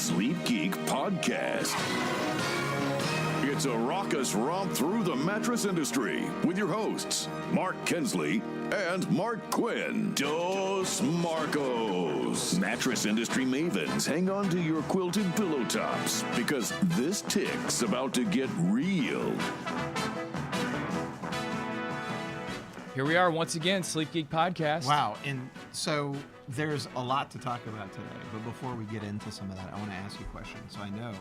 Sleep Geek Podcast. It's a raucous romp through the mattress industry with your hosts, Mark Kinsley and Mark Quinn. Dos Marcos. Mattress industry mavens, hang on to your quilted pillow tops because this tick's about to get real. Here we are once again, Sleep Geek Podcast. Wow, and so there's a lot to talk about today, but before we get into some of that, I want to ask you a question. So I know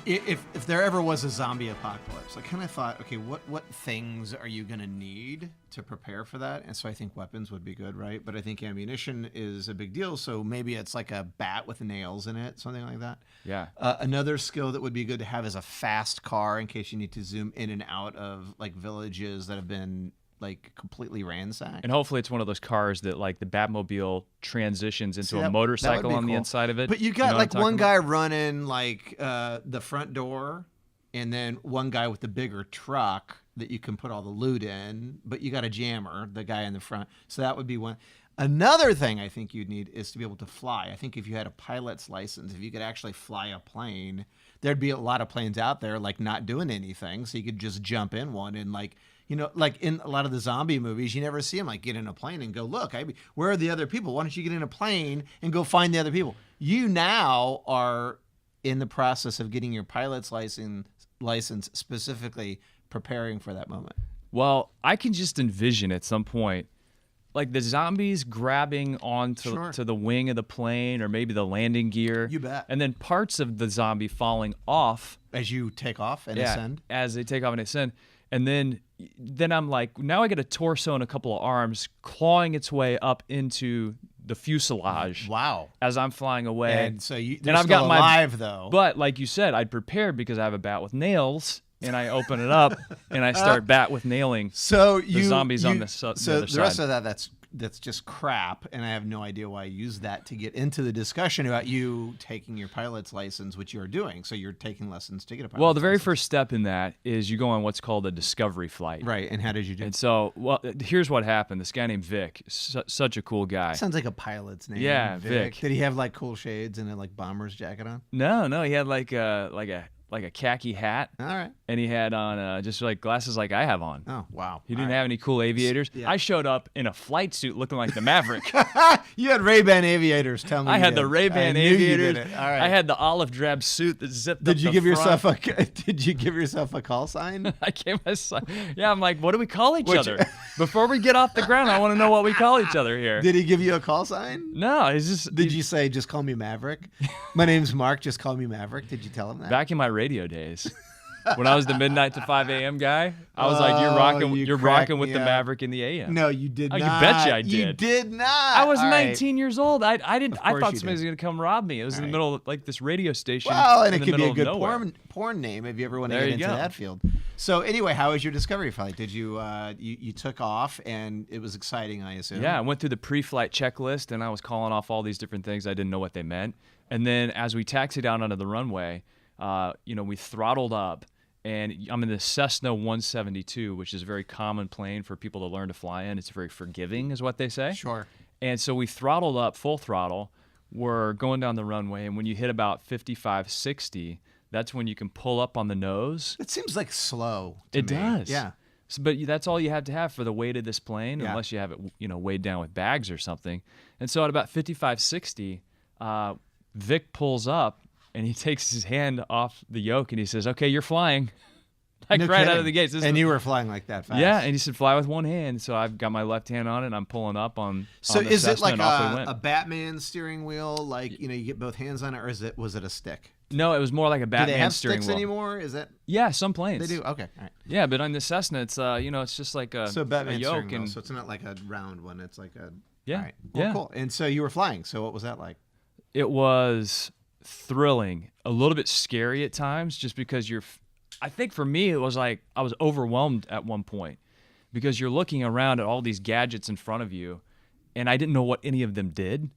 if there ever was a zombie apocalypse, I kind of thought, okay, what things are you going to need to prepare for that? And so I think weapons would be good, right? But I think ammunition is a big deal, so maybe it's like a bat with nails in it, something like that. Yeah. Another skill that would be good to have is a fast car in case you need to zoom in and out of like villages that have been like completely ransacked. And hopefully it's one of those cars that like the Batmobile transitions into a motorcycle on the inside of it. But you got like one guy running like the front door and then one guy with the bigger truck that you can put all the loot in, but you got a jammer, the guy in the front. So that would be one. Another thing I think you'd need is to be able to fly. I think if you had a pilot's license, if you could actually fly a plane, there'd be a lot of planes out there like not doing anything. So you could just jump in one and like, you know, like in a lot of the zombie movies, you never see them like get in a plane and go, look, where are the other people? Why don't you get in a plane and go find the other people? You now are in the process of getting your pilot's license specifically preparing for that moment. Well, I can just envision at some point like the zombies grabbing onto to the wing of the plane or maybe the landing gear. You bet. And then parts of the zombie falling off. As you take off and ascend? As they take off and ascend. And then I'm like, now I get a torso and a couple of arms clawing its way up into the fuselage. Wow. As I'm flying away. And so I've got alive, though. But like you said, I'd prepared because I have a bat with nails. And I open it up, and I start bat with nailing the zombies on the other side. So the rest of that's just crap, and I have no idea why I use that to get into the discussion about you taking your pilot's license, which you're doing. So you're taking lessons to get a pilot's license. Well, the very first step in that is you go on what's called a discovery flight. Right, and how did you do it? And so, well, here's what happened. This guy named Vic, such a cool guy. Sounds like a pilot's name. Yeah, Vic. Did he have like cool shades and a like bomber's jacket on? No, he had like a khaki hat. All right. And he had on just like glasses like I have on. Oh, wow. He didn't have any cool aviators. Yeah. I showed up in a flight suit looking like the Maverick. You had Ray-Ban aviators. Tell me. I had the Ray-Ban aviators. All right. I had the olive drab suit that zipped up Did you the give front. Did you give yourself a call sign? I gave myself. Yeah, I'm like, what do we call each other? Before we get off the ground, I want to know what we call each other here. Did he give you a call sign? No, it's just. Did you say, just call me Maverick? My name's Mark, just call me Maverick. Did you tell him that? Back in my radio days, when I was the midnight to 5 a.m. guy, I was like, you're rocking with the Maverick in the a.m. No, you did not. You betcha I did. You did not. I was All 19 years old. I thought somebody was did. going to come rob me. It was in the middle of like this radio station. Well, and in it the could be a middle of good nowhere. porn name if you ever want to There get you into go. that field. So anyway, how was your discovery flight? Did you you took off and it was exciting, I assume? Yeah, I went through the pre-flight checklist and I was calling off all these different things. I didn't know what they meant. And then as we taxied down onto the runway, we throttled up. And I'm in the Cessna 172, which is a very common plane for people to learn to fly in. It's very forgiving, is what they say. Sure. And so we throttled up, full throttle. We're going down the runway, and when you hit about 55, 60, that's when you can pull up on the nose. It seems like slow to It me. does. Yeah. So, but that's all you have to have for the weight of this plane, Yeah. unless you have it, weighed down with bags or something. And so at about 55, 60, Vic pulls up, and he takes his hand off the yoke, and he says, "Okay, you're flying." Like No right kidding. out of the gates. And you were flying like that fast. Yeah, and he said, "Fly with one hand." So I've got my left hand on it, and I'm pulling up on. So on the is it Cessna, like and off we went. a Batman steering wheel? Like, you get both hands on it, or was it a stick? No, it was more like a Do Batman they have steering sticks wheel. anymore? Is that Yeah, some planes. they do? Okay, all right. Yeah, but on the Cessna, it's it's just like a So Batman a steering yoke, wheel. and So it's not like a round one. It's like a Yeah, All right. Well, yeah. cool. And so you were flying. So what was that like? it was thrilling, a little bit scary at times, just because I think for me, it was like I was overwhelmed at one point because you're looking around at all these gadgets in front of you, and I didn't know what any of them did.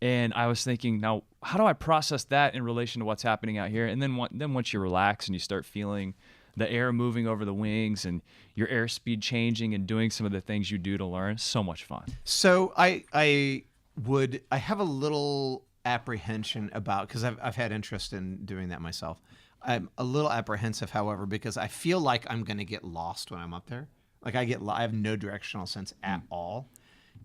And I was thinking, now, how do I process that in relation to what's happening out here? And then once you relax and you start feeling the air moving over the wings and your airspeed changing and doing some of the things you do to learn, so much fun. So I have a little apprehension about, because I've had interest in doing that myself. I'm a little apprehensive, however, because I feel like I'm going to get lost when I'm up there. Like I have no directional sense at all.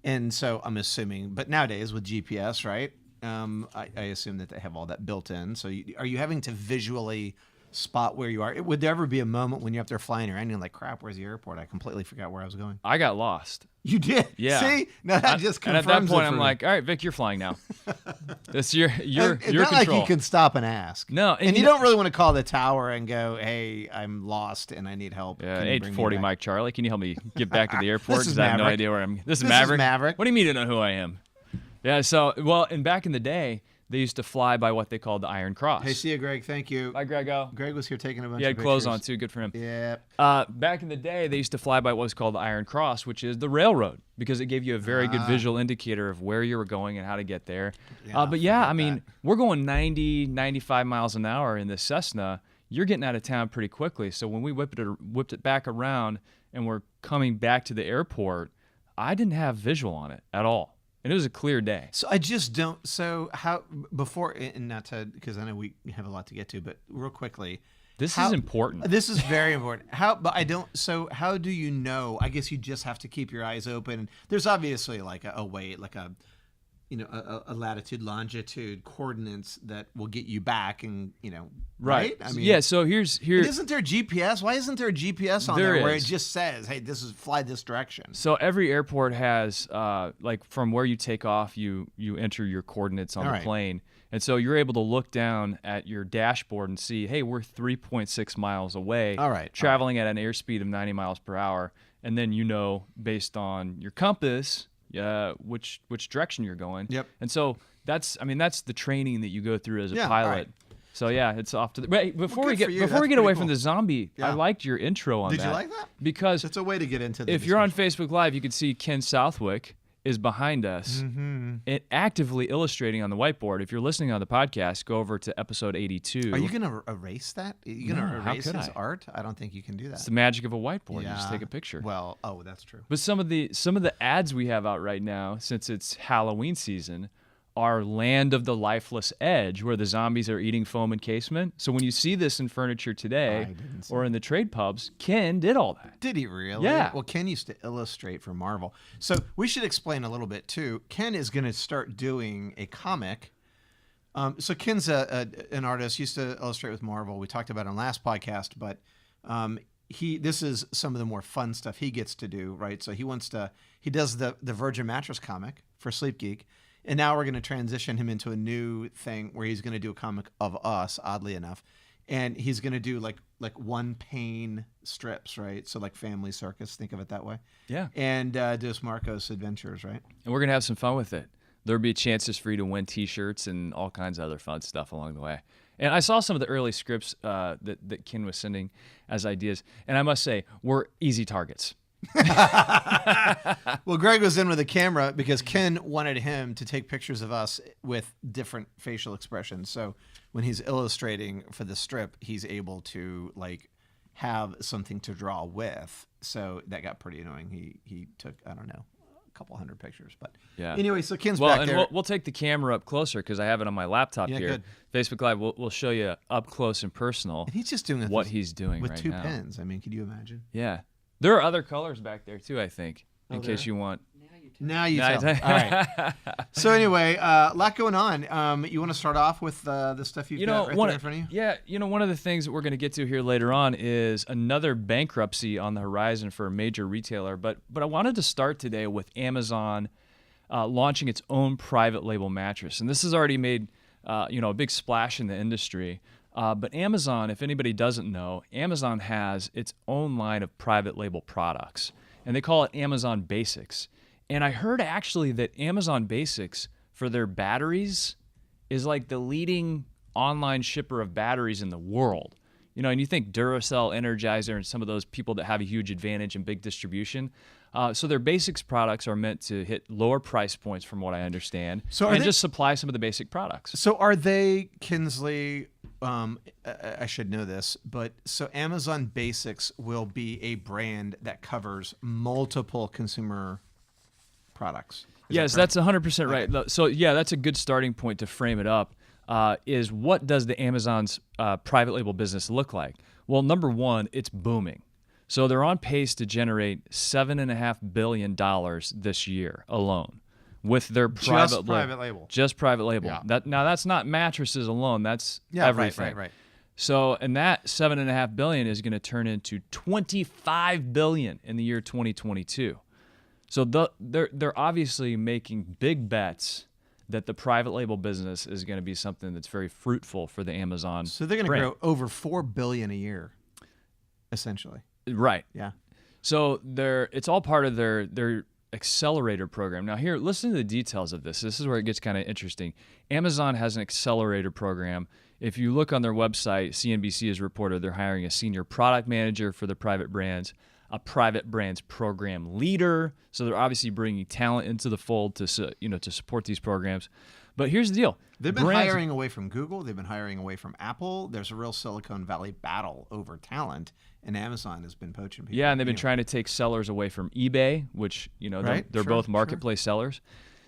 And so I'm assuming, but nowadays with GPS, right? I assume that they have all that built in. So are you having to visually spot where you are? Would there ever be a moment when you're up there flying around and you're like, crap, where's the airport? I completely forgot where I was going. I got lost. You did? Yeah. See? No, that just confirms and at that point, it for I'm me. like, all right, Vic, you're flying now. It's your It's your not like control. you can stop and ask. No, and you don't really want to call the tower and go, "Hey, I'm lost and I need help." Yeah, Can you bring me 840 back?" Mike Charlie, can you help me get back to the airport? This is Because I have no Maverick. idea where I'm. This is This is Maverick. Maverick. What do you mean you don't know who I am? Yeah. So, well, and back in the day, they used to fly by what they called the Iron Cross. Hey, see you, Greg. Thank you. Bye, Grego. Greg was here taking a bunch He of had pictures. clothes on too. Good for him. Yep. Back in the day, they used to fly by what was called the Iron Cross, which is the railroad, because it gave you a very good visual indicator of where you were going and how to get there. Yeah, But yeah, forget I mean, that. we're going 90, 95 miles an hour in this Cessna. You're getting out of town pretty quickly. So when we whipped it back around and we're coming back to the airport, I didn't have visual on it at all. And it was a clear day. So I just don't. So how before, and not to, because I know we have a lot to get to, but real quickly, This is important. This is very important. But I don't. So how do you know? I guess you just have to keep your eyes open. There's obviously like a way, like a latitude, longitude coordinates that will get you back, and right. I mean, yeah. So here. Isn't there GPS? Why isn't there a GPS on There there where it is. just says, "Hey, this is fly this direction"? So every airport has, like from where you take off, you enter your coordinates on All the right. plane. And so you're able to look down at your dashboard and see, hey, we're 3.6 miles away, All right. traveling at an airspeed of 90 miles per hour. And then based on your compass, which direction you're going. Yep. And so that's the training that you go through as a Yeah, all pilot. right. So yeah, it's off to the. Wait, before Well, we good get for you. before we That's get away pretty from cool. the zombie, I Yeah. liked your intro on Did that. you like that? Because It's a way to get into the if you're on discussion. Facebook Live, you can see Ken Southwick is behind us and actively illustrating on the whiteboard. If you're listening on the podcast, go over to episode 82. Are you going to erase that? Are you going to No, how erase could his I? art? I don't think you can do that. It's the magic of a whiteboard. You just take a picture. Well, that's true. But some of the ads we have out right now, since it's Halloween season, are Land of the Lifeless Edge, where the zombies are eating foam encasement. So when you see this in furniture today didn't see or in the trade pubs, Ken did all that. Did he really? Yeah. Well, Ken used to illustrate for Marvel. So we should explain a little bit, too. Ken is going to start doing a comic. So Ken's an artist, used to illustrate with Marvel. We talked about it on last podcast, but this is some of the more fun stuff he gets to do, right? So he does the Virgin Mattress comic for Sleep Geek. And now we're going to transition him into a new thing where he's going to do a comic of us, oddly enough. And he's going to do like one pane strips, right? So like Family Circus, think of it that way. Yeah. And Dos Marcos Adventures, right? And we're going to have some fun with it. There'll be chances for you to win T-shirts and all kinds of other fun stuff along the way. And I saw some of the early scripts that Ken was sending as ideas. And I must say, we're easy targets. Well, Greg was in with a camera because Ken wanted him to take pictures of us with different facial expressions. So when he's illustrating for the strip, he's able to have something to draw with. So that got pretty annoying. He took, I don't know, a couple hundred pictures. But Yeah. anyway, so Ken's Well, back and there. we'll take the camera up closer because I have it on my laptop Yeah, here. good. Facebook Live, we'll show you up close and personal And he's just doing it what with- he's doing with right two now. pens. I mean, could you imagine? Yeah. There are other colors back there too, I think, in there case you want. Now you Now tell. you All right. So anyway, a lot going on. You want to start off with the stuff you've got right there in front of you? Yeah, one of the things that we're going to get to here later on is another bankruptcy on the horizon for a major retailer. But I wanted to start today with Amazon launching its own private label mattress, and this has already made a big splash in the industry. But Amazon, if anybody doesn't know, Amazon has its own line of private label products, and they call it Amazon Basics. And I heard actually that Amazon Basics for their batteries is like the leading online shipper of batteries in the world. And you think Duracell, Energizer, and some of those people that have a huge advantage in big distribution. So their Basics products are meant to hit lower price points, from what I understand, and just supply some of the basic products. So are they, Kinsley? I should know this, but so Amazon Basics will be a brand that covers multiple consumer products. Yes, that's 100% right. Okay. So yeah, that's a good starting point to frame it up. Is what does the Amazon's private label business look like? Well, number one, it's booming. So they're on pace to generate $7.5 billion this year alone with their private label. Just private label. Yeah. Now that's not mattresses alone. That's Yeah, everything. right. So, and that $7.5 billion is going to turn into $25 billion in the year 2022. So they're obviously making big bets that the private label business is going to be something that's very fruitful for the Amazon. So they're going to brand. grow over $4 billion a year, essentially. Right. Yeah. So it's all part of their accelerator program. Now here, listen to the details of this. This is where it gets kind of interesting. Amazon has an accelerator program. If you look on their website, CNBC has reported they're hiring a senior product manager for the private brands, a private brands program leader. So they're obviously bringing talent into the fold to support these programs. But here's the deal. They've been hiring away from Google. They've been hiring away from Apple. There's a real Silicon Valley battle over talent, and Amazon has been poaching people. Yeah, and they've been trying to take sellers away from eBay, which, they're both marketplace sellers.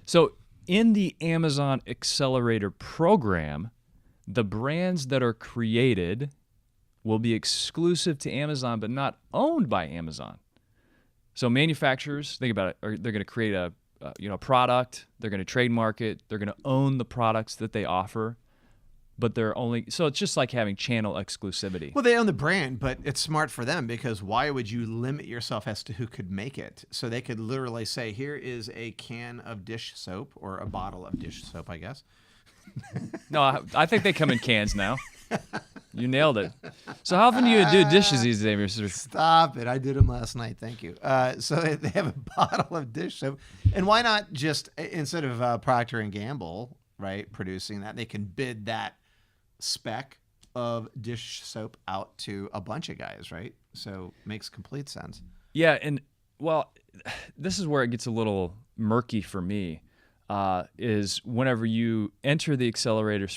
So in the Amazon Accelerator program, the brands that are created will be exclusive to Amazon, but not owned by Amazon. So manufacturers, think about it, they're going to create a product, they're going to trademark it, they're going to own the products that they offer, but so it's just like having channel exclusivity. Well, they own the brand, but it's smart for them because why would you limit yourself as to who could make it? So they could literally say, here is a can of dish soap or a bottle of dish soap, I guess. No, I think they come in cans now. You nailed it. So how often do you do dishes these days, Mr. Stop it. I did them last night. Thank you. So they have a bottle of dish soap. And why not just, instead of Procter & Gamble, right, producing that, they can bid that spec of dish soap out to a bunch of guys, right? So makes complete sense. Yeah, and, well, this is where it gets a little murky for me. Is whenever you enter the accelerator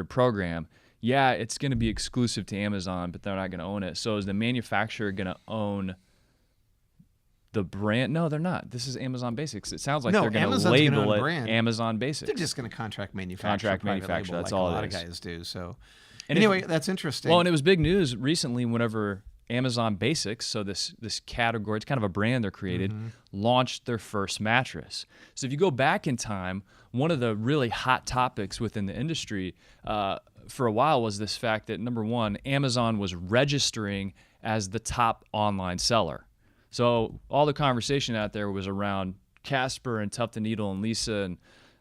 program, yeah, it's going to be exclusive to Amazon, but they're not going to own it. So is the manufacturer going to own the brand? No, they're not. This is Amazon Basics. It sounds like they're going to label it brand. Amazon Basics. They're just going to contract manufacture. That's all a lot of guys do. So and anyway, that's interesting. Well, and it was big news recently whenever Amazon Basics, so this category, it's kind of a brand they're created, launched their first mattress. So if you go back in time, one of the really hot topics within the industry for a while was this fact that, number one, Amazon was registering as the top online seller. So all the conversation out there was around Casper and Tuft & Needle and Lisa and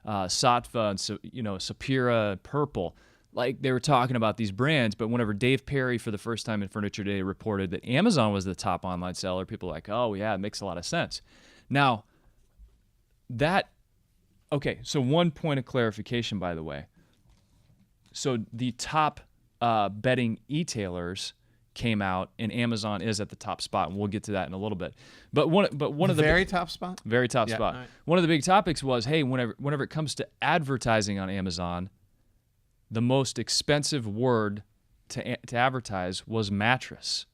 Saatva and Sapira and Purple. Like they were talking about these brands, but whenever Dave Perry for the first time in Furniture Today reported that Amazon was the top online seller, people were like, oh yeah, it makes a lot of sense. Now, so one point of clarification, by the way. So the top bedding e-tailers came out, and Amazon is at the top spot, and we'll get to that in a little bit. But one of the very top spot. Very top spot. Right. One of the big topics was, hey, whenever it comes to advertising on Amazon, the most expensive word to advertise was mattress.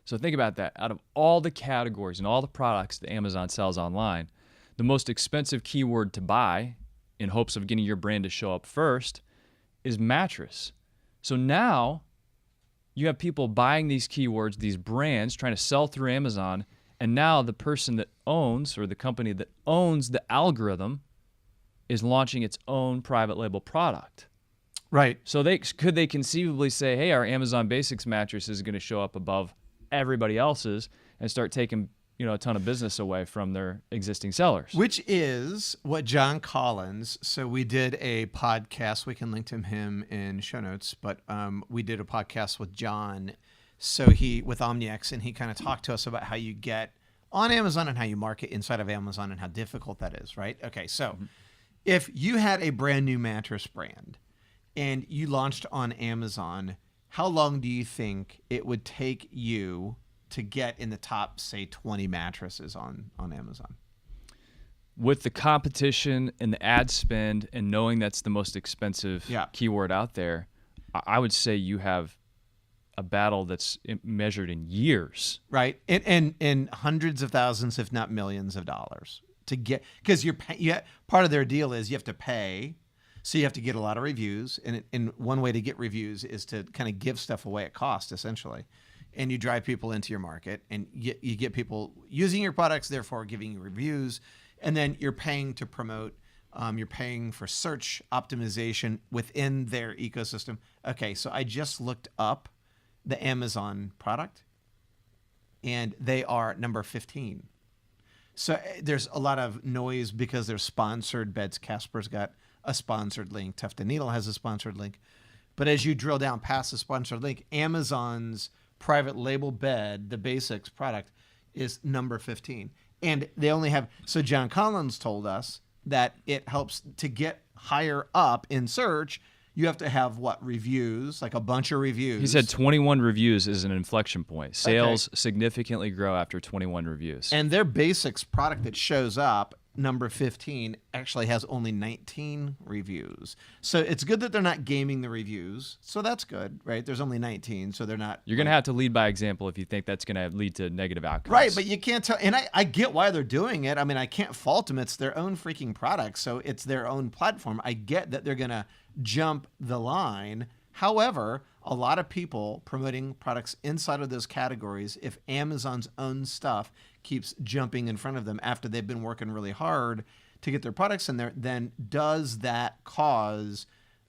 So think about that. Out of all the categories and all the products that Amazon sells online, the most expensive keyword to buy in hopes of getting your brand to show up first is mattress. So now you have people buying these keywords, these brands, trying to sell through Amazon, and now the person that owns, or the company that owns the algorithm, is launching its own private label product. Right. So could they conceivably say, hey, our Amazon Basics mattress is going to show up above everybody else's and start taking a ton of business away from their existing sellers. Which is what John Collins, so we did a podcast, we can link to him in show notes, but we did a podcast with John, with OmniX, and he kind of talked to us about how you get on Amazon and how you market inside of Amazon and how difficult that is, right? Okay, so if you had a brand new mattress brand and you launched on Amazon, how long do you think it would take you to get in the top, say, 20 mattresses on Amazon? With the competition and the ad spend and knowing that's the most expensive keyword out there, I would say you have a battle that's measured in years. Right. And hundreds of thousands, if not millions of dollars to get, because part of their deal is you have to pay. So you have to get a lot of reviews, and one way to get reviews is to kind of give stuff away at cost, essentially. And you drive people into your market, and you get people using your products, therefore giving you reviews, and then you're paying to promote. You're paying for search optimization within their ecosystem. Okay, so I just looked up the Amazon product, and they are number 15. So there's a lot of noise because they're sponsored beds. Casper's got a sponsored link. Tuft & Needle has a sponsored link. But as you drill down past the sponsored link, Amazon's private label bed, the Basics product, is number 15. And they only have, so John Collins told us that it helps to get higher up in search. You have to have reviews, like a bunch of reviews. He said 21 reviews is an inflection point. Sales significantly grow after 21 reviews. And their Basics product that shows up, number 15, actually has only 19 reviews. So it's good that they're not gaming the reviews. So that's good, right? There's only 19, so they're not. You're going to have to lead by example if you think that's going to lead to negative outcomes. Right, but you can't tell. And I get why they're doing it. I mean, I can't fault them. It's their own freaking product, so it's their own platform. I get that they're going to jump the line. However, a lot of people promoting products inside of those categories, if Amazon's own stuff keeps jumping in front of them after they've been working really hard to get their products in there, then does that cause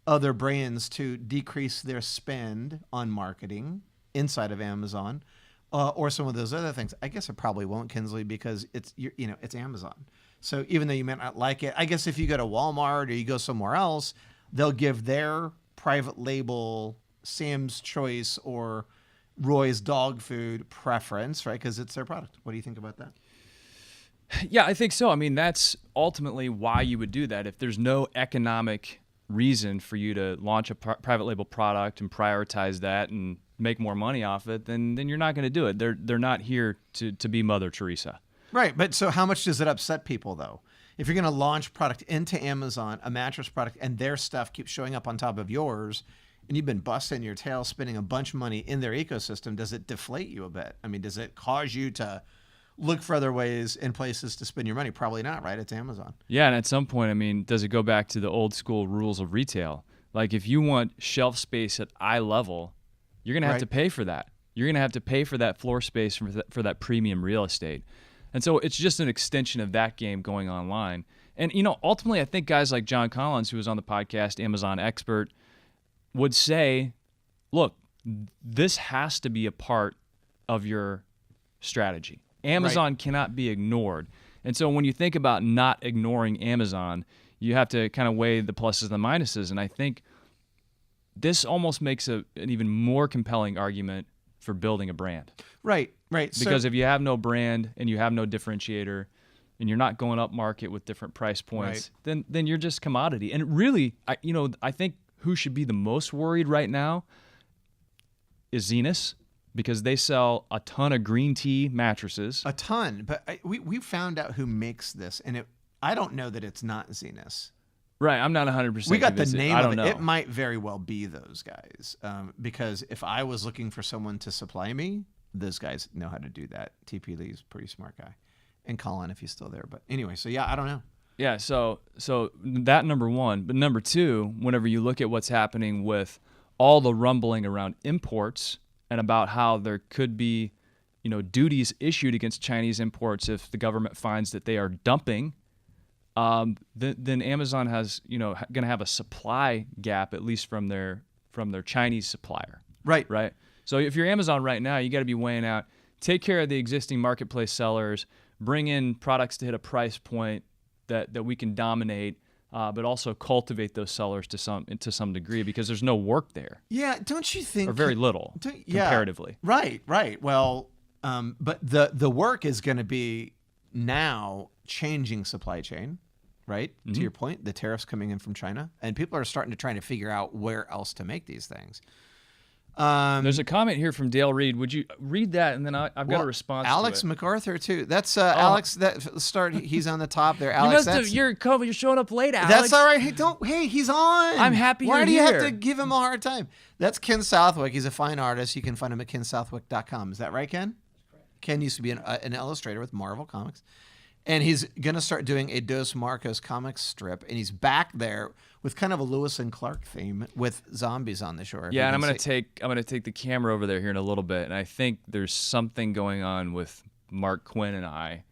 other brands to decrease their spend on marketing inside of Amazon or some of those other things? I guess it probably won't, Kinsley, because it's Amazon. So even though you may not like it, I guess if you go to Walmart or you go somewhere else, they'll give their private label Sam's Choice or Roy's dog food preference, right? Because it's their product. What do you think about that? Yeah, I think so. I mean, that's ultimately why you would do that. If there's no economic reason for you to launch a private label product and prioritize that and make more money off it, then you're not going to do it. They're not here to be Mother Teresa. Right, but so how much does it upset people, though? If you're going to launch product into Amazon, a mattress product, and their stuff keeps showing up on top of yours, and you've been busting your tail spending a bunch of money in their ecosystem, does it deflate you a bit? I mean, does it cause you to look for other ways and places to spend your money? Probably not, right? It's Amazon. Yeah, and at some point, I mean, does it go back to the old school rules of retail? Like if you want shelf space at eye level, you're going to have to pay for that. You're going to have to pay for that floor space for that premium real estate. And so it's just an extension of that game going online. And, ultimately, I think guys like John Collins, who was on the podcast, Amazon expert, would say, look, this has to be a part of your strategy. Amazon cannot be ignored. And so when you think about not ignoring Amazon, you have to kind of weigh the pluses and the minuses. And I think this almost makes an even more compelling argument for building a brand. Right. Because if you have no brand and you have no differentiator and you're not going up market with different price points, then you're just commodity. And really, I think who should be the most worried right now is Zenus, because they sell a ton of green tea mattresses. A ton. But we found out who makes this, and I don't know that it's not Zenus. Right, I'm not 100%. We got the name I of don't it. know. It might very well be those guys, because if I was looking for someone to supply me, those guys know how to do that. TP Lee's a pretty smart guy, and Colin if he's still there. But anyway, so yeah, I don't know. Yeah, so that number one. But number two, whenever you look at what's happening with all the rumbling around imports and about how there could be, duties issued against Chinese imports if the government finds that they are dumping, then Amazon has, going to have a supply gap, at least from their Chinese supplier. Right. So if you're Amazon right now, you got to be weighing out, take care of the existing marketplace sellers, bring in products to hit a price point that we can dominate, but also cultivate those sellers to some degree, because there's no work there. Yeah, don't you think? Or very little, comparatively. Right. Well, but the work is going to be now changing supply chain, right? Mm-hmm. To your point, the tariffs coming in from China, and people are starting to try to figure out where else to make these things. There's a comment here from Dale Reed. Would you read that, and then I've got a response. Alex to it. MacArthur too. That's Alex. That start. He's on the top there. Alex, you're showing up late, Alex. That's all right. Hey, he's on. I'm happy. Why do you have to give him a hard time? That's Ken Southwick. He's a fine artist. You can find him at kensouthwick.com. Is that right, Ken? Ken used to be an illustrator with Marvel Comics. And he's going to start doing a Dos Marcos comic strip, and he's back there with kind of a Lewis and Clark theme with zombies on the shore. Yeah, and I'm gonna take the camera over there here in a little bit, and I think there's something going on with Mark Quinn and I,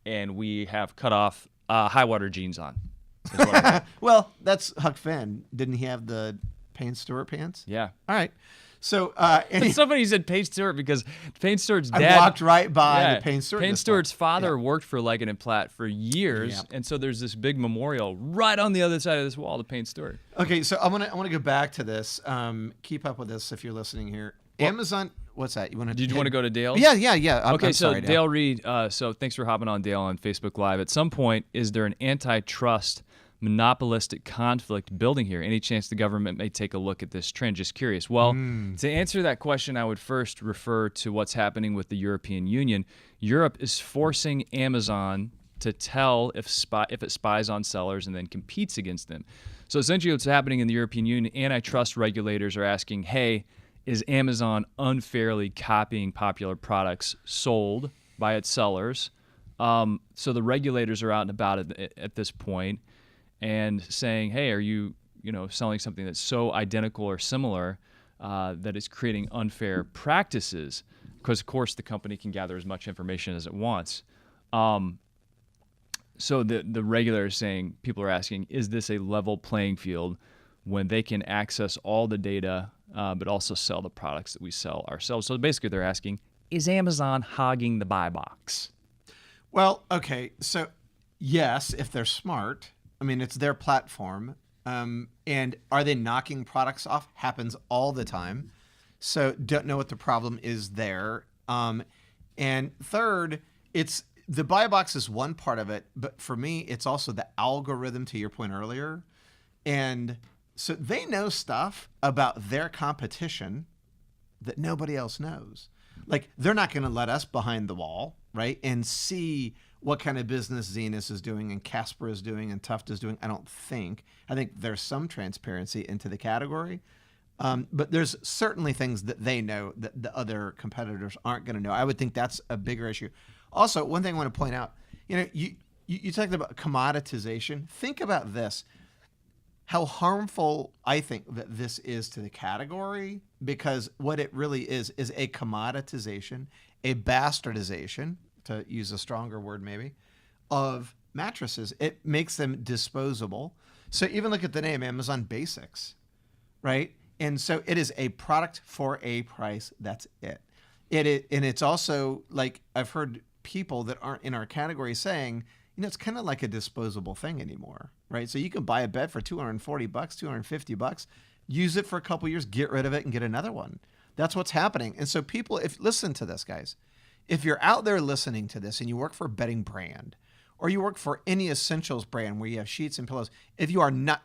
and we have cut off high water jeans on. is what I think. Well, that's Huck Finn. Didn't he have the Payne Stewart pants? Yeah. All right. So, It's so funny you said Payne Stewart because Payne Stewart's I dad walked right by the Payne Stewart. Payne display. Stewart's father worked for Leggett & Platt for years, Yeah. and so there's this big memorial right on the other side of this wall to Payne Stewart. Okay, so I want to go back to this. Keep up with this if you're listening here. Amazon. What's that? Did you want to go to Dale's? Yeah. I'm sorry, so Dale Reed, so thanks for hopping on, Dale, on Facebook Live. At some point, is there an antitrust monopolistic conflict building here? Any chance the government may take a look at this trend? Just curious. Well, to answer that question, I would first refer to what's happening with the European Union. Europe is forcing Amazon to tell if it spies on sellers and then competes against them. So essentially what's happening in the European Union, antitrust regulators are asking, hey, is Amazon unfairly copying popular products sold by its sellers? So the regulators are out and about at this point and saying, hey, are you selling something that's so identical or similar that it's creating unfair practices? Because, of course, the company can gather as much information as it wants. So the regulators saying, people are asking, is this a level playing field when they can access all the data but also sell the products that we sell ourselves? So basically they're asking, is Amazon hogging the buy box? Well, okay. So, yes, if they're smart. I mean, it's their platform. And are they knocking products off? Happens all the time. So don't know what the problem is there. And third, it's the buy box is one part of it. But for me, it's also the algorithm, to your point earlier. And so they know stuff about their competition that nobody else knows. Like, they're not going to let us behind the wall, right, and see what kind of business Zenus is doing and Casper is doing and Tuft is doing. I don't think. I think there's some transparency into the category. But there's certainly things that they know that the other competitors aren't going to know. I would think that's a bigger issue. Also, one thing I want to point out, you talked about commoditization. Think about this. How harmful I think that this is to the category, because what it really is a commoditization, a bastardization, to use a stronger word maybe, of mattresses. It makes them disposable. So even look at the name, Amazon Basics, right? And so it is a product for a price. That's it. And it's also, like, I've heard people that aren't in our category saying, it's kind of like a disposable thing anymore, right? So you can buy a bed for $240, $250, use it for a couple years, get rid of it, and get another one. That's what's happening. And so people, listen to this, guys. If you're out there listening to this and you work for a bedding brand, or you work for any essentials brand where you have sheets and pillows, if you are not,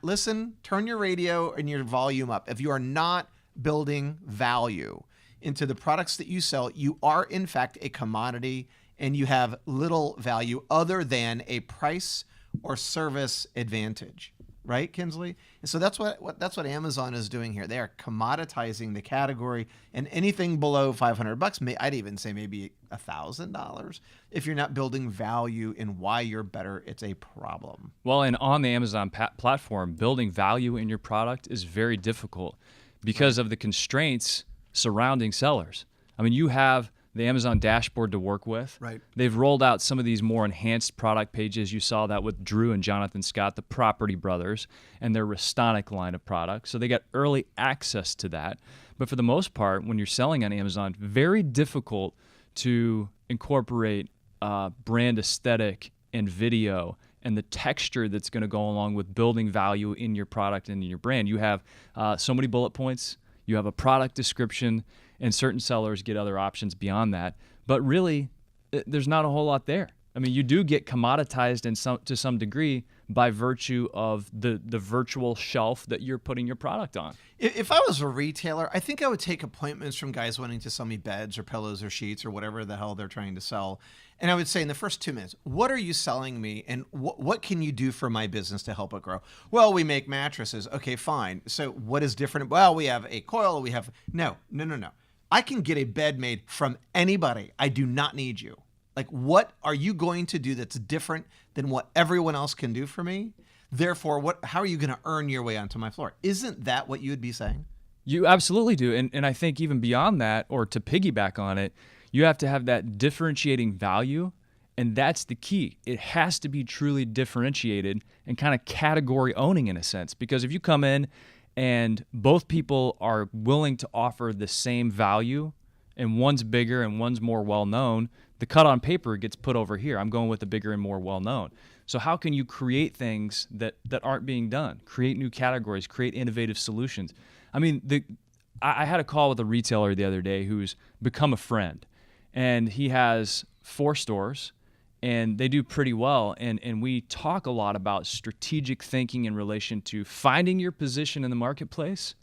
turn your radio and your volume up. If you are not building value into the products that you sell, you are in fact a commodity, and you have little value other than a price or service advantage, right, Kinsley? And so that's what Amazon is doing here. They are commoditizing the category, and anything below $500, I'd even say maybe $1,000. If you're not building value in why you're better, it's a problem. Well, and on the Amazon platform, building value in your product is very difficult because of the constraints surrounding sellers. I mean, you have the Amazon dashboard to work with. Right. They've rolled out some of these more enhanced product pages. You saw that with Drew and Jonathan Scott, the Property Brothers, and their Restonic line of products. So they got early access to that. But for the most part, when you're selling on Amazon, very difficult to incorporate brand aesthetic and video and the texture that's going to go along with building value in your product and in your brand. You have so many bullet points. You have a product description, and certain sellers get other options beyond that. But really, there's not a whole lot there. I mean, you do get commoditized to some degree by virtue of the virtual shelf that you're putting your product on. If I was a retailer, I think I would take appointments from guys wanting to sell me beds or pillows or sheets or whatever the hell they're trying to sell. And I would say in the first 2 minutes, what are you selling me, and what can you do for my business to help it grow? Well, we make mattresses. Okay, fine. So what is different? Well, we have a coil. No. I can get a bed made from anybody. I do not need you. Like, what are you going to do that's different than what everyone else can do for me? Therefore, how are you going to earn your way onto my floor? Isn't that what you would be saying? You absolutely do. And I think even beyond that, or to piggyback on it, you have to have that differentiating value. And that's the key. It has to be truly differentiated and kind of category owning in a sense. Because if you come in and both people are willing to offer the same value, and one's bigger and one's more well-known, the cut on paper gets put over here. I'm going with the bigger and more well-known. So how can you create things that aren't being done? Create new categories, create innovative solutions. I mean, I had a call with a retailer the other day who's become a friend, and he has 4 stores, and they do pretty well. And we talk a lot about strategic thinking in relation to finding your position in the marketplace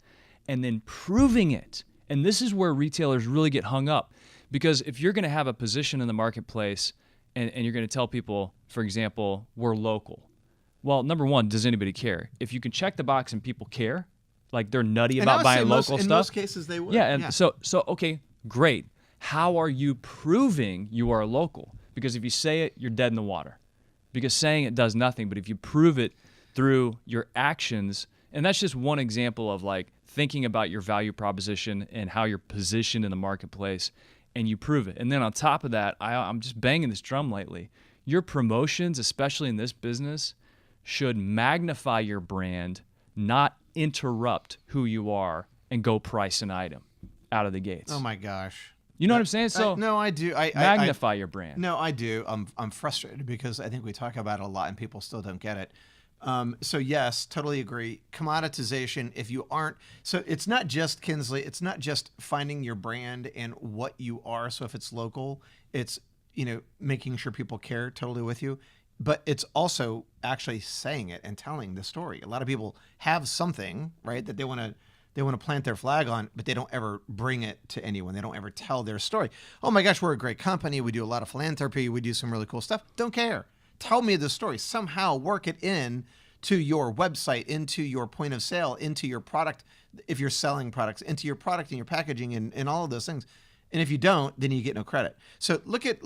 and then proving it. And this is where retailers really get hung up, because if you're going to have a position in the marketplace and you're going to tell people, for example, we're local. Well, number one, does anybody care? If you can check the box and people care, like they're nutty about buying local stuff. In most cases, they would. Yeah, so okay, great. How are you proving you are local? Because if you say it, you're dead in the water. Because saying it does nothing, but if you prove it through your actions, and that's just one example of like thinking about your value proposition and how you're positioned in the marketplace, and you prove it. And then on top of that, I'm just banging this drum lately. Your promotions, especially in this business, should magnify your brand, not interrupt who you are and go price an item out of the gates. Oh my gosh. You know what I'm saying? So no, I do. Magnify your brand. No, I do. I'm frustrated because I think we talk about it a lot and people still don't get it. So yes, totally agree. Commoditization, if you aren't, so it's not just Kinsley, it's not just finding your brand and what you are. So if it's local, it's, making sure people care, totally with you, but it's also actually saying it and telling the story. A lot of people have something, right, that they want to plant their flag on, but they don't ever bring it to anyone. They don't ever tell their story. Oh my gosh, we're a great company. We do a lot of philanthropy. We do some really cool stuff. Don't care. Tell me the story. Somehow work it in to your website, into your point of sale, into your product, if you're selling products, into your product and your packaging and all of those things. And if you don't, then you get no credit. So look at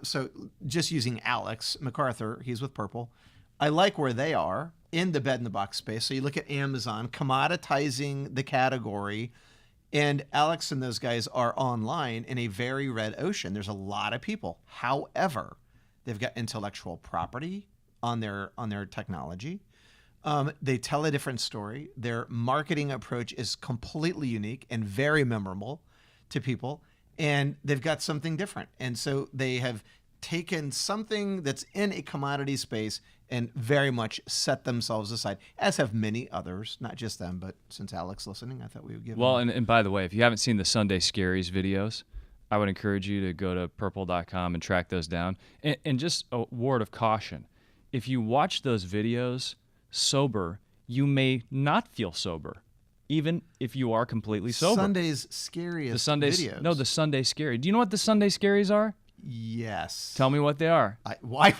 so just using Alex MacArthur, he's with Purple. I like where they are in the bed-in-the-box space. So you look at Amazon commoditizing the category, and Alex and those guys are online in a very red ocean. There's a lot of people. However, they've got intellectual property on their technology. They tell a different story. Their marketing approach is completely unique and very memorable to people, and they've got something different. And so they have taken something that's in a commodity space and very much set themselves aside, as have many others, not just them, but since Alex listening, I thought we would give Well, them. and by the way, if you haven't seen the Sunday Scaries videos, I would encourage you to go to purple.com and track those down. And just a word of caution. If you watch those videos sober, you may not feel sober, even if you are completely sober. Sunday's scariest videos. No, the Sunday Scary. Do you know what the Sunday Scaries are? Yes. Tell me what they are. Why?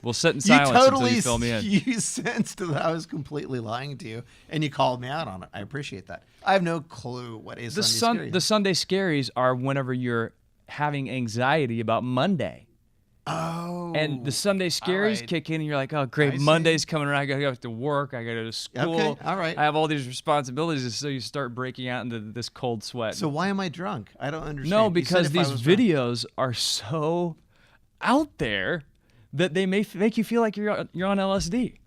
We'll sit in silence until you fill me in. You sensed that I was completely lying to you, and you called me out on it. I appreciate that. I have no clue what is Sunday Scary. The Sunday Scaries are whenever you're having anxiety about Monday. Oh. And the Sunday Scaries kick in, and you're like, oh, great, Monday's coming around. I got to go to work. I got to go to school. Okay, all right. I have all these responsibilities. So you start breaking out into this cold sweat. So why am I drunk? I don't understand. No, because these videos are so out there that they may make you feel like you're on LSD.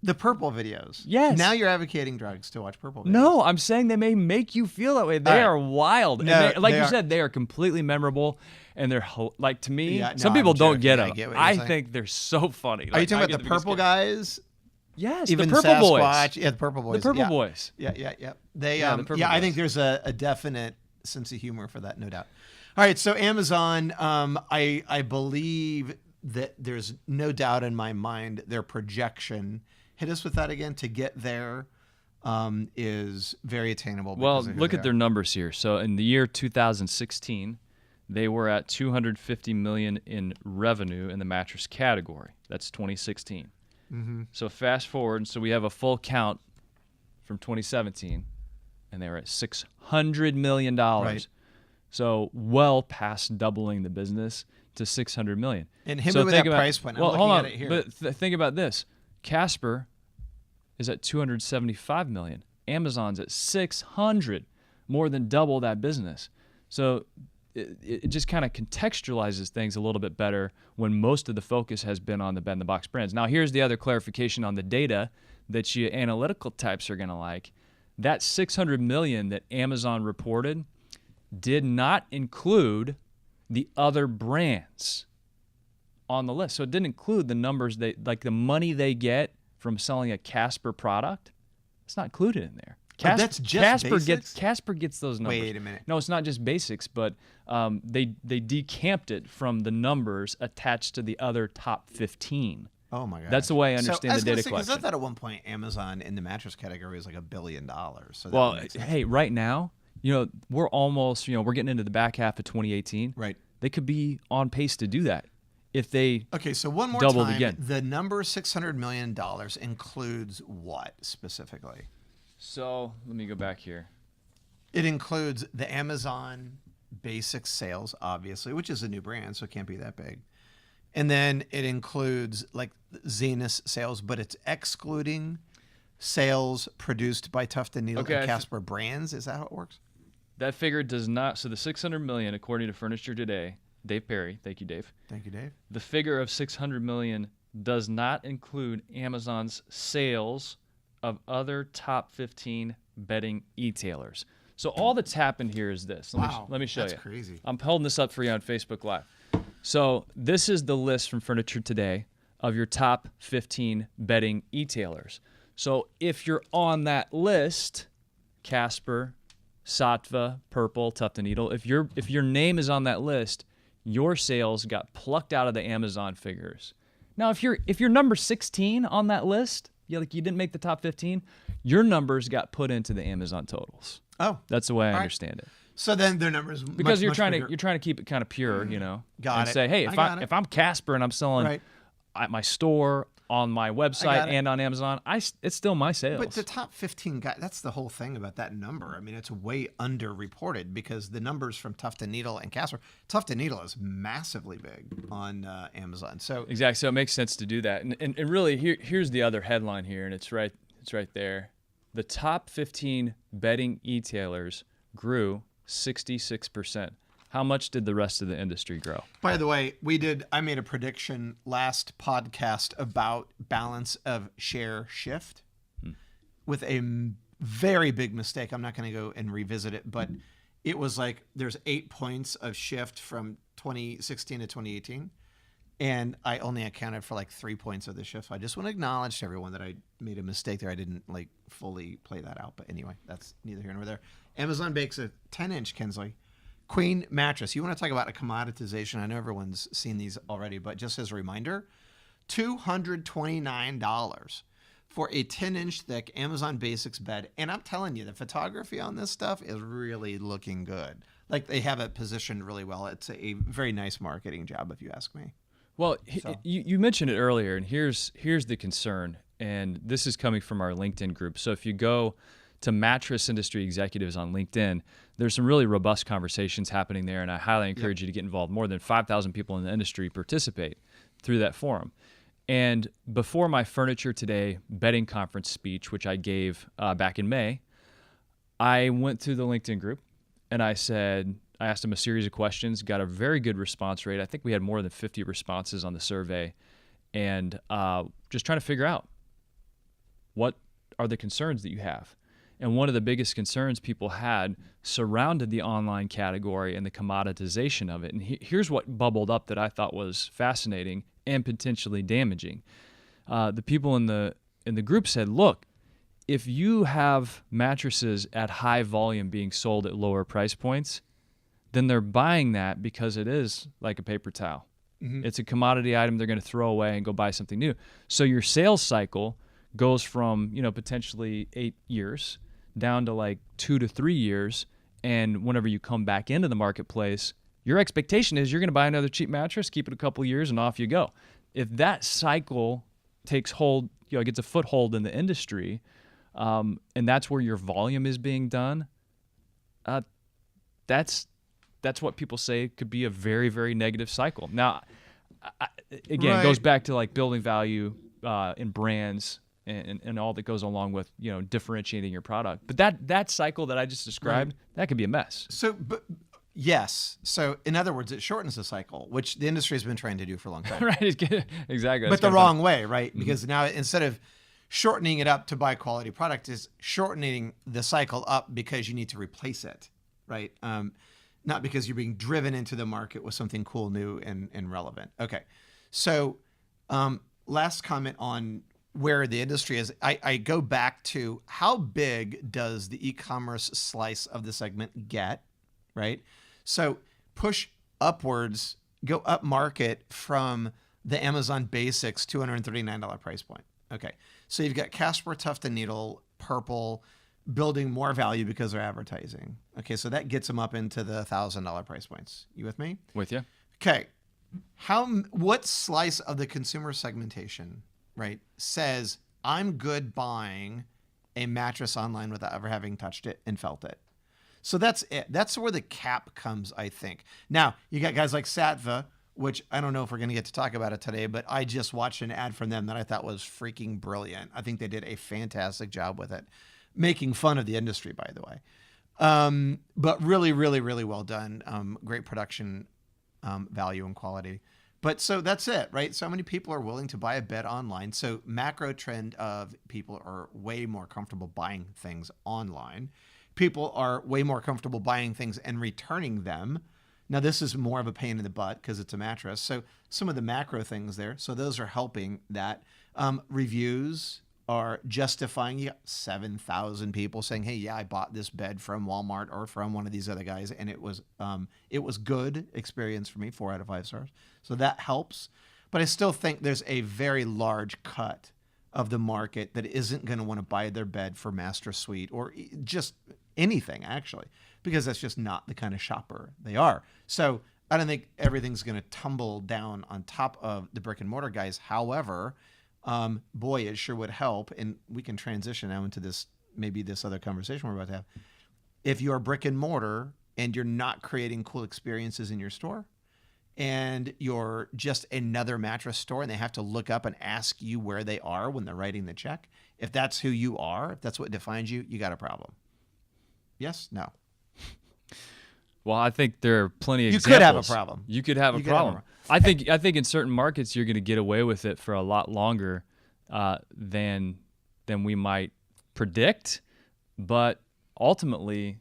The Purple videos. Yes. Now you're advocating drugs to watch Purple videos. No, I'm saying they may make you feel that way. They are wild. No, and like you said, they are completely memorable. And they're like, to me, some I'm people don't joking. get I them. get what I you're saying. think they're so funny. Are you talking about the Purple guys? Yes, Even the Purple Sasquatch? Boys. Yeah, the Purple Boys. The Purple Boys. Yeah. They, the Purple I Boys. think there's a definite sense of humor for that, no doubt. All right, so Amazon, I believe that there's no doubt in my mind their projection, hit us with that again, to get there is very attainable. Well, look at their numbers here. So in the year 2016, they were at $250 million in revenue in the mattress category. That's 2016. Mm-hmm. So fast forward, so we have a full count from 2017, and they were at $600 million. Right. So well past doubling the business to $600 million. And hit so me with that price point. I'm well, hold on. looking at it here. But think about this. Casper is at $275 million. Amazon's at $600, more than double that business. So it just kind of contextualizes things a little bit better when most of the focus has been on the bed-in-the-box brands. Now, here's the other clarification on the data that you analytical types are going to like. That $600 million that Amazon reported did not include the other brands on the list. So it didn't include the numbers, like the money they get from selling a Casper product. It's not included in there. That's just basics? Casper gets those numbers. Wait a minute. No, it's not just basics, but they decamped it from the numbers attached to the other top 15. Oh my God. That's the way I understand the data Because I collection. thought at one point Amazon in the mattress category was like $1 billion. So that Well, would make sense. hey, right now, we're almost, we're getting into the back half of 2018. Right. They could be on pace to do that if they Okay, so one more doubled time, again. the number $600 million includes what specifically? So let me go back here. It includes the Amazon basic sales, obviously, which is a new brand, so it can't be that big. And then it includes like Zenus sales, but it's excluding sales produced by Tuft & Needle Okay, and Casper brands. Is that how it works? That figure does not. So the $600 million, according to Furniture Today, Dave Perry, thank you, Dave. Thank you, Dave. The figure of $600 million does not include Amazon's sales of other top 15 bedding e-tailers. So all that's happened here is this. Let me show you. That's crazy. I'm holding this up for you on Facebook Live. So this is the list from Furniture Today of your top 15 bedding e-tailers. So if you're on that list, Casper, Sattva, Purple, Tuft & Needle, if your name is on that list, your sales got plucked out of the Amazon figures. Now, if you're number 16 on that list, you didn't make the top 15, your numbers got put into the Amazon totals. Oh, That's the way I right. understand it. so then their numbers Because much, you're much trying bigger. to keep it kind of pure, Got and it. say, hey, I got it. if I'm Casper and I'm selling Right. at my store, on my website, got it. and on Amazon, it's still my sales. But the top 15 guys, that's the whole thing about that number. I mean, it's way underreported because the numbers from Tuft & Needle and Casper, Tuft & Needle is massively big on Amazon. So Exactly. So it makes sense to do that. And really, here's the other headline here, and it's right there. The top 15 bedding e-tailers grew 66%. How much did the rest of the industry grow? by the way, I made a prediction last podcast about balance of share shift with a very big mistake. I'm not going to go and revisit it, but it was like there's 8 points of shift from 2016 to 2018. And I only accounted for like 3 points of the shift. So I just want to acknowledge to everyone that I made a mistake there. I didn't like fully play that out. But anyway, that's neither here nor there. Amazon bakes a 10-inch Kinsley Queen mattress. You want to talk about a commoditization? I know everyone's seen these already, but just as a reminder, $229 for a 10-inch thick Amazon Basics bed. And I'm telling you, the photography on this stuff is really looking good. Like they have it positioned really well. It's a very nice marketing job, if you ask me. Well, you mentioned it earlier, and here's the concern, and this is coming from our LinkedIn group. So if you go to Mattress Industry Executives on LinkedIn, there's some really robust conversations happening there, and I highly encourage you to get involved. More than 5,000 people in the industry participate through that forum. And before my Furniture Today bedding conference speech, which I gave back in May, I went through the LinkedIn group, and I asked them a series of questions, got a very good response rate. I think we had more than 50 responses on the survey, and just trying to figure out what are the concerns that you have. And one of the biggest concerns people had surrounded the online category and the commoditization of it. And here's what bubbled up that I thought was fascinating and potentially damaging. The people in the group said, look, if you have mattresses at high volume being sold at lower price points, then they're buying that because it is like a paper towel. Mm-hmm. It's a commodity item they're going to throw away and go buy something new. So your sales cycle goes from, potentially 8 years down to like 2 to 3 years. And whenever you come back into the marketplace, your expectation is you're going to buy another cheap mattress, keep it a couple years, and off you go. If that cycle takes hold, gets a foothold in the industry, and that's where your volume is being done, that's that's what people say could be a very, very negative cycle. Now, again, Right. it goes back to like building value in brands and all that goes along with, differentiating your product. But that cycle that I just described, that could be a mess. So, yes. So, in other words, it shortens the cycle, which the industry has been trying to do for a long time. Right? Exactly. But the wrong way, right? Because now instead of shortening it up to buy quality product, is shortening the cycle up because you need to replace it, right? Not because you're being driven into the market with something cool, new, and relevant. Okay. So, last comment on where the industry is. I go back to how big does the e-commerce slice of the segment get, right? So push upwards, go up market from the Amazon Basics $239 price point. Okay. So you've got Casper, Tuft & Needle, Purple, building more value because they're advertising. Okay. So that gets them up into the $1,000 price points. You with me? With you. Okay. What slice of the consumer segmentation, right, says I'm good buying a mattress online without ever having touched it and felt it? So that's it. That's where the cap comes, I think. Now, you got guys like Satva, which I don't know if we're going to get to talk about it today, but I just watched an ad from them that I thought was freaking brilliant. I think they did a fantastic job with it, making fun of the industry, by the way. But really, really, really well done. Great production value and quality. But so that's it, right? So many people are willing to buy a bed online. So macro trend of people are way more comfortable buying things online. People are way more comfortable buying things and returning them. Now, this is more of a pain in the butt because it's a mattress. So some of the macro things there. So those are helping that. Reviews are justifying. You got 7,000 people saying, hey, yeah, I bought this bed from Walmart or from one of these other guys, and it was good experience for me, 4 out of 5 stars. So that helps. But I still think there's a very large cut of the market that isn't going to want to buy their bed for Master Suite or just anything, actually, because that's just not the kind of shopper they are. So I don't think everything's going to tumble down on top of the brick and mortar guys. However, boy, it sure would help. And we can transition now into maybe this other conversation we're about to have. If you're brick and mortar and you're not creating cool experiences in your store, and you're just another mattress store and they have to look up and ask you where they are when they're writing the check, if that's who you are, if that's what defines you, you got a problem. Yes? No? Well, I think there are plenty of You examples. could have a problem. You could have a You could have a problem. I think in certain markets you're going to get away with it for a lot longer than we might predict, but ultimately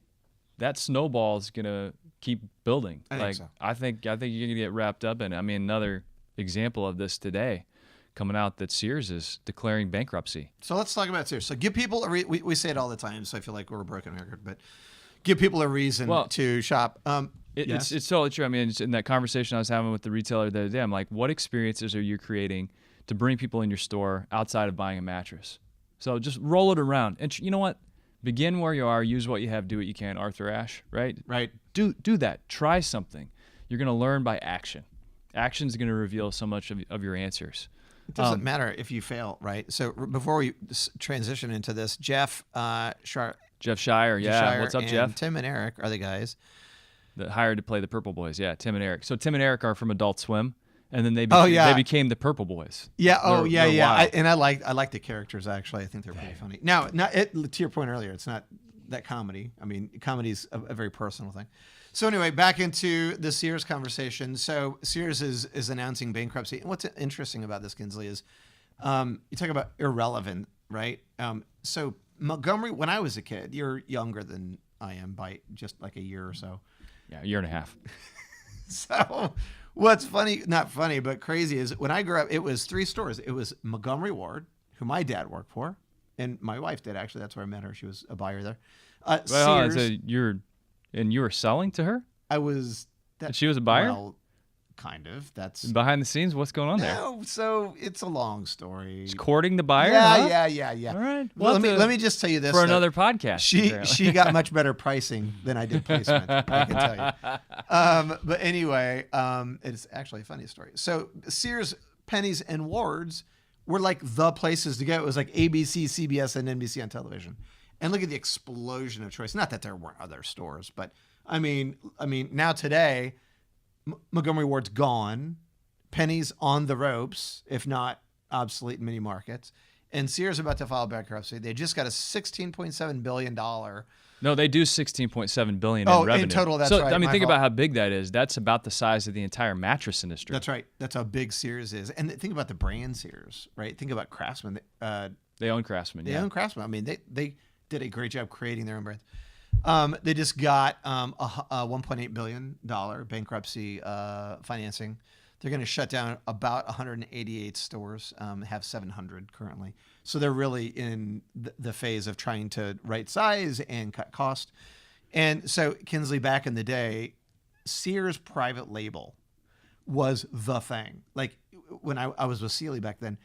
that snowball is going to keep building. I think you're going to get wrapped up in it. I mean, another example of this today coming out that Sears is declaring bankruptcy. So let's talk about Sears. So give people we say it all the time, so I feel like we're a broken record, but give people a reason to shop. It's totally true. I mean, it's in that conversation I was having with the retailer the other day, I'm like, what experiences are you creating to bring people in your store outside of buying a mattress? So just roll it around. And you know what? Begin where you are, use what you have, do what you can, Arthur Ashe, right? Right. Do that. Try something. You're going to learn by action. Action is going to reveal so much of your answers. It doesn't matter if you fail, right? So before we transition into this, Jeff Shire. Jeff Shire, yeah. What's up, Jeff? Tim and Eric are the guys that hired to play the Purple Boys. Yeah, Tim and Eric. So Tim and Eric are from Adult Swim, and then they became the Purple Boys. Yeah. They're wild. I like the characters actually. I think they're pretty funny. Now, to your point earlier, it's not that comedy. I mean, comedy's a very personal thing. So anyway, back into the Sears conversation. So Sears is announcing bankruptcy. And what's interesting about this, Kinsley, is you talk about irrelevant, right? So Montgomery, when I was a kid, you're younger than I am by just like a year or so. Yeah, a year and a half. So what's funny, not funny, but crazy is when I grew up, it was 3 stores. It was Montgomery Ward, who my dad worked for, and my wife did, actually. That's where I met her. She was a buyer there. Sears. So you were selling to her? I was. And she was a buyer? Well, kind of. That's behind the scenes. What's going on there? No, so it's a long story. She's courting the buyer? Yeah, huh? yeah. All right. Well, let me just tell you this. For another podcast. She got much better pricing than I did placement, I can tell you. But anyway, it's actually a funny story. So Sears, Pennies, and Wards were like the places to go. It was like ABC, CBS, and NBC on television. And look at the explosion of choice. Not that there weren't other stores, but I mean, now today, Montgomery Ward's gone, Penny's on the ropes, if not obsolete in many markets, and Sears about to file bankruptcy. They just got a $16.7 billion. No, they do $16.7 billion Oh, in revenue. in total, that's so, right. I mean, My think fault. about how big that is. That's about the size of the entire mattress industry. That's right. That's how big Sears is. And think about the brand Sears, right? Think about Craftsman. They own Craftsman. They Yeah. own Craftsman. I mean, they did a great job creating their own brands. They just got a $1.8 billion bankruptcy financing. They're going to shut down about 188 stores, have 700 currently. So they're really in the phase of trying to right size and cut cost. And so, Kinsley, back in the day, Sears private label was the thing. Like when I was with Sealy back then,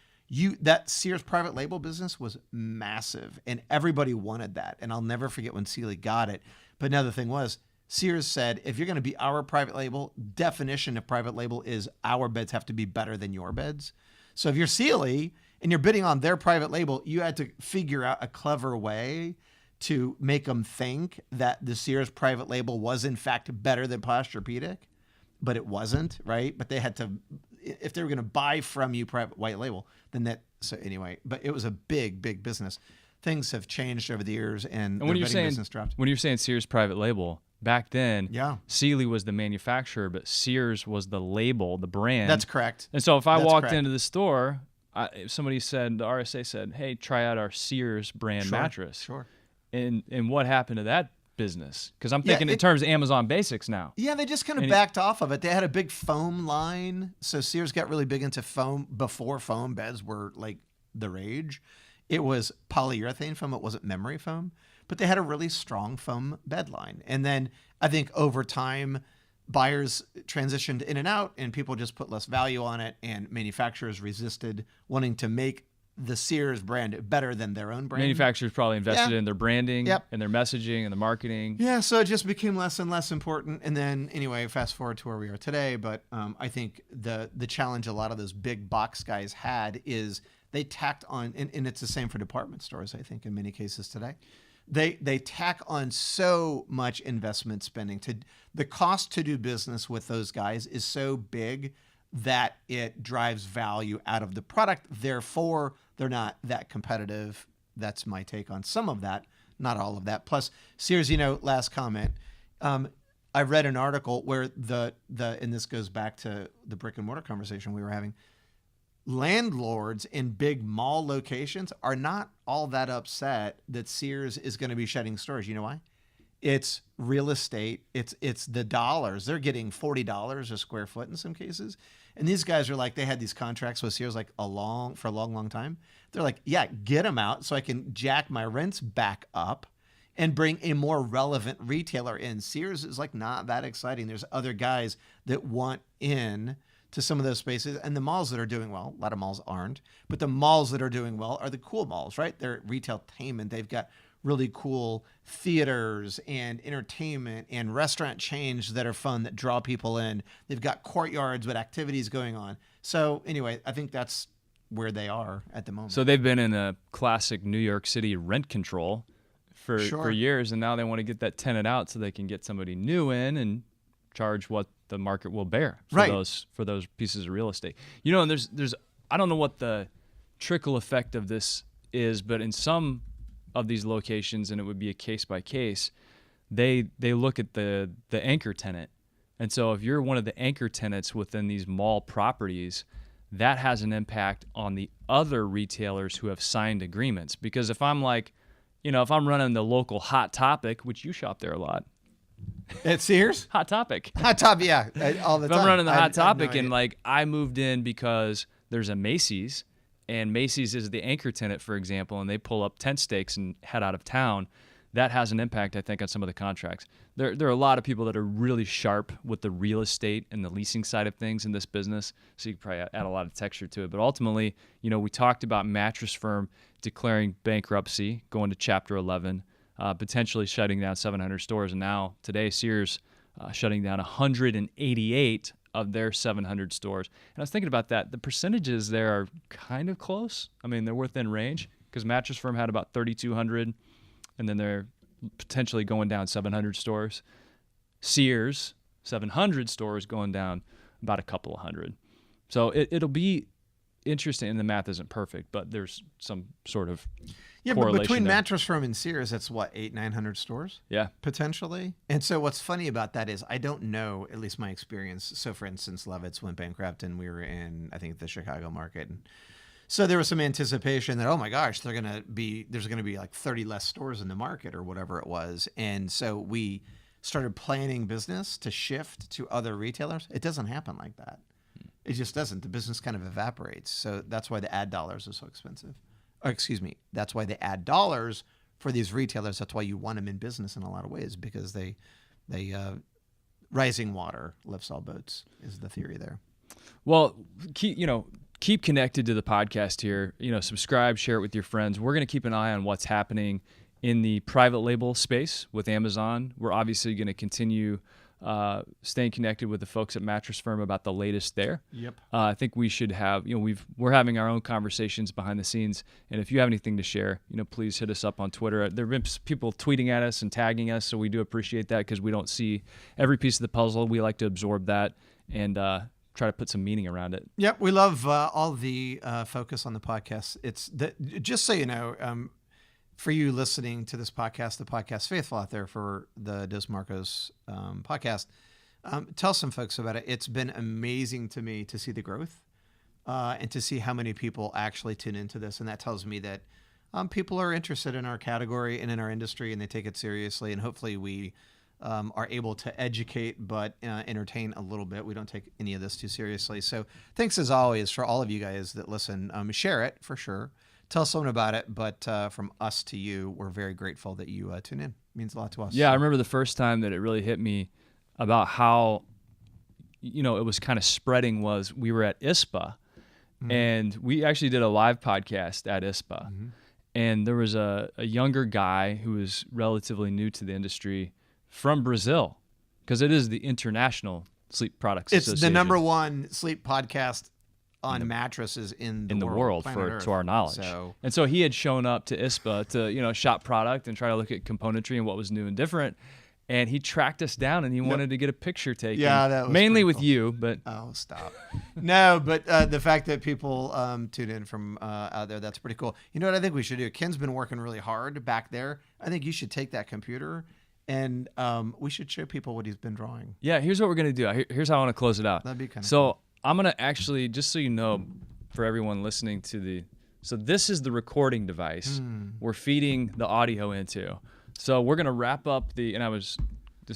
that Sears private label business was massive and everybody wanted that. And I'll never forget when Sealy got it. But another thing was, Sears said, if you're going to be our private label, definition of private label is our beds have to be better than your beds. So if you're Sealy and you're bidding on their private label, you had to figure out a clever way to make them think that the Sears private label was in fact better than Posturepedic, but it wasn't, right? But they had to, if they were going to buy from you private white label, then that, so anyway, but it was a big, big business. Things have changed over the years and when their bedding business dropped. When you're saying Sears private label, back then, Yeah. Sealy was the manufacturer, but Sears was the label, the brand. That's correct. And so if I That's walked correct. into the store, if somebody said, the RSA said, hey, try out our Sears brand Sure, mattress. Sure. And what happened to that business? Because I'm Yeah, thinking in terms of Amazon Basics now. Yeah, they just kind of And backed off of it. They had a big foam line. So Sears got really big into foam before foam beds were like the rage. It was polyurethane foam. It wasn't memory foam. But they had a really strong foam bed line. And then I think over time, buyers transitioned in and out and people just put less value on it. And manufacturers resisted wanting to make the Sears brand better than their own brand. Manufacturers probably invested Yeah. in their branding Yep. and their messaging and the marketing. Yeah, so it just became less and less important. And then, anyway, fast forward to where we are today. But I think the challenge a lot of those big box guys had is they tacked on, and it's the same for department stores, I think, in many cases today. They tack on so much investment spending. The cost to do business with those guys is so big that it drives value out of the product. Therefore, they're not that competitive. That's my take on some of that, not all of that. Plus, Sears, last comment. I read an article where and this goes back to the brick and mortar conversation we were having. Landlords in big mall locations are not all that upset that Sears is going to be shutting stores. You know why? It's real estate. It's the dollars. They're getting $40 a square foot in some cases. And these guys are like, they had these contracts with Sears for a long time. They're like, yeah, get them out so I can jack my rents back up and bring a more relevant retailer in. Sears is like not that exciting. There's other guys that want in to some of those spaces, and the malls that are doing well, a lot of malls aren't, but the malls that are doing well are the cool malls, right? They're retailtainment. They've got really cool theaters and entertainment and restaurant chains that are fun, that draw people in. They've got courtyards with activities going on. So anyway, I think that's where they are at the moment. So they've been in a classic New York City rent control for Sure. years, and now they want to get that tenant out so they can get somebody new in and charge what the market will bear for Right. those pieces of real estate. And there's I don't know what the trickle effect of this is, but in some of these locations, and it would be a case by case, they look at the anchor tenant. And so if you're one of the anchor tenants within these mall properties, that has an impact on the other retailers who have signed agreements. Because if I'm if I'm running the local Hot Topic, which you shop there a lot. At Sears? Hot Topic. Hot Top, yeah, all the If time. I'm running the I Hot have no Topic idea. and I moved in because there's a Macy's, and Macy's is the anchor tenant, for example, and they pull up tent stakes and head out of town, that has an impact, I think, on some of the contracts. There are a lot of people that are really sharp with the real estate and the leasing side of things in this business, so you could probably add a lot of texture to it. But ultimately, we talked about Mattress Firm declaring bankruptcy, going to Chapter 11, potentially shutting down 700 stores, and now today Sears shutting down 188 of their 700 stores. And I was thinking about that. The percentages there are kind of close. I mean, they're within range because Mattress Firm had about 3,200, and then they're potentially going down 700 stores. Sears 700 stores going down about a couple of hundred. So it'll be interesting, and the math isn't perfect, but there's some sort of but correlation between there. Mattress Firm and Sears, that's what, 800-900 stores? Yeah. Potentially. And so what's funny about that is I don't know, at least my experience. So for instance, Levitt's went bankrupt and we were in, I think, the Chicago market. And so there was some anticipation that, oh my gosh, there's going to be like 30 less stores in the market or whatever it was. And so we started planning business to shift to other retailers. It doesn't happen like that. It just doesn't. The business kind of evaporates. So that's why the ad dollars are so expensive. Or excuse me, that's why they add dollars for these retailers. That's why you want them in business in a lot of ways, because they rising water lifts all boats is the theory there. Well, keep connected to the podcast here. Subscribe, share it with your friends. We're going to keep an eye on what's happening in the private label space with Amazon. We're obviously going to continue staying connected with the folks at Mattress Firm about the latest there. Yep. I think we should have, we're having our own conversations behind the scenes. And if you have anything to share, please hit us up on Twitter. There have been people tweeting at us and tagging us, so we do appreciate that because we don't see every piece of the puzzle. We like to absorb that and try to put some meaning around it. Yep. We love all the focus on the podcast. Just so you know, for you listening to this podcast, the podcast faithful out there for the Dos Marcos podcast, tell some folks about it. It's been amazing to me to see the growth and to see how many people actually tune into this. And that tells me that people are interested in our category and in our industry, and they take it seriously. And hopefully we are able to educate but entertain a little bit. We don't take any of this too seriously. So thanks as always for all of you guys that listen. Share it for sure. Tell someone about it, but from us to you, we're very grateful that you tune in. It means a lot to us. Yeah, I remember the first time that it really hit me about how, it was kind of spreading was we were at ISPA, and we actually did a live podcast at ISPA, and there was a younger guy who was relatively new to the industry from Brazil, because it is the International Sleep Products Association. It's the number one sleep podcast on mattresses in the world to our knowledge. And so he had shown up to ISPA to shop product and try to look at componentry and what was new and different, and he tracked us down and he wanted to get a picture taken. Yeah, that was mainly with cool. you, but oh, stop. No, but the fact that people tune in from out there, that's pretty cool. You know what I think we should do? Ken's been working really hard back there. I think you should take that computer and we should show people what he's been drawing. Yeah, here's what we're gonna do. Here's how I want to close it out. That'd be kind of cool. I'm going to actually, just so you know, for everyone listening so this is the recording device we're feeding the audio into. So we're going to wrap up this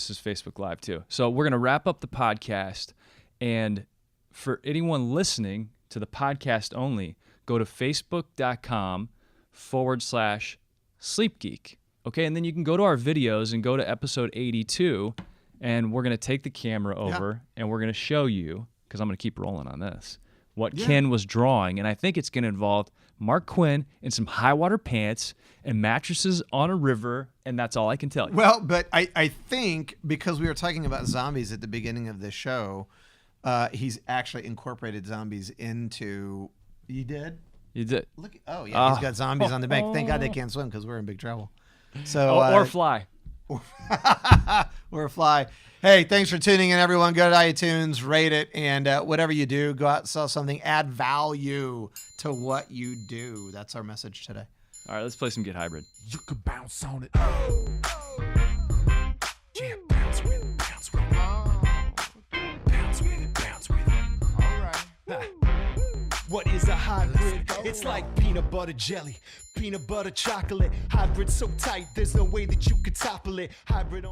is Facebook Live too. So we're going to wrap up the podcast, and for anyone listening to the podcast only, go to facebook.com/sleepgeek. Okay. And then you can go to our videos and go to episode 82, and we're going to take the camera over and we're going to show you, because I'm going to keep rolling on this, what Ken was drawing. And I think it's going to involve Mark Quinn in some high water pants and mattresses on a river, and that's all I can tell you. Well, but I think because we were talking about zombies at the beginning of this show, he's actually incorporated zombies into... You did? You did. Look, he's got zombies on the bank. Thank God they can't swim because we're in big trouble. So or fly. Or fly. Hey, thanks for tuning in, everyone. Go to iTunes, rate it, and whatever you do, go out, sell something, add value to what you do. That's our message today. All right, let's play some Get Hybrid. You could bounce on it. Yeah, bounce with it, bounce with it. Bounce with it, bounce with it. All right. What is a hybrid? It's like peanut butter jelly, peanut butter chocolate. Hybrid so tight, there's no way that you could topple it. Hybrid on